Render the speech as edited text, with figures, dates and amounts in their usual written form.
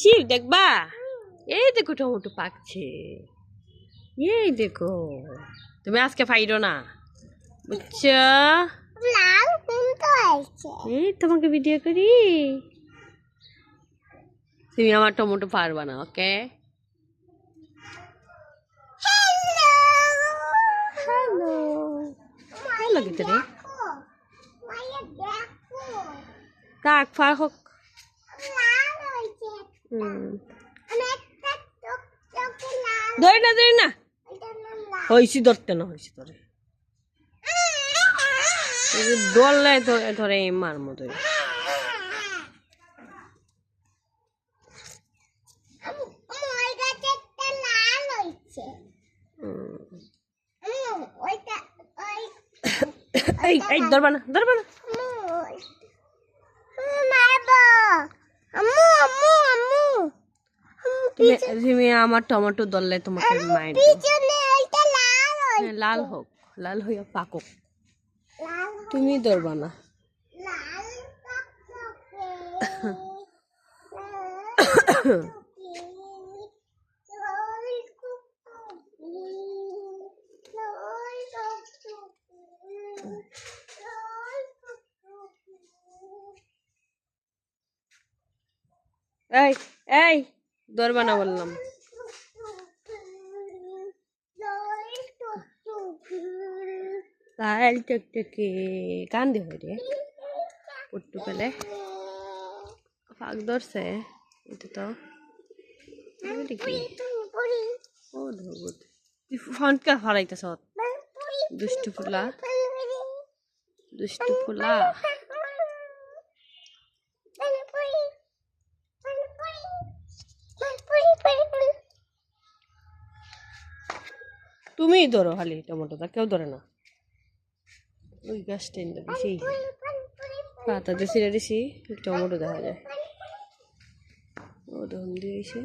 ছি দেখবা এই দেখো টমেটো পাকছে এই দেখো তুমি আজকে ফাইরো না বুঝছো লাল কোনটা আছে এই তোমাকে ভিডিও করি তুমি আমার টমেটো পারবা না ওকে হ্যালো হ্যালো ভালো লাগে তো রে মায়া দেখো কাক ফার হোক লাল হয়েছে হুম অনেকটা টকটকে লাল ধরে না এটা লাল হয়েছি ধরতে না হয়েছি ধরে দৌড়লে ধরে মার মতো ওই গাছে একটা লাল হয়েছে ওইটা ওই এই ধরবা না মারবো আম্মু আম্মু আম্মু তুমি আমার টমেটো ধরলে তোমাকে মার পিছনে ওইটা লাল হয়েছে লাল হোক লাল হইয়া পাকুক লাল তুমি ধরবা না লাল এই এই ধরবা না বললাম লাল টকটকে কান্দে হয় রে পুট্টু পেলে ফাঁক ধরছে এটা তো এটা কি ও ধরবুত তুই ফোনটা হারাইতেছ দুষ্টু ফুলা তুমি ধরো খালি টমেটোটা কেউ ধরে না ওই গাছটা বেশি পাতাতে ছিঁড়ে দিছি টমেটো দেখা যায় ও ধন দিয়েছে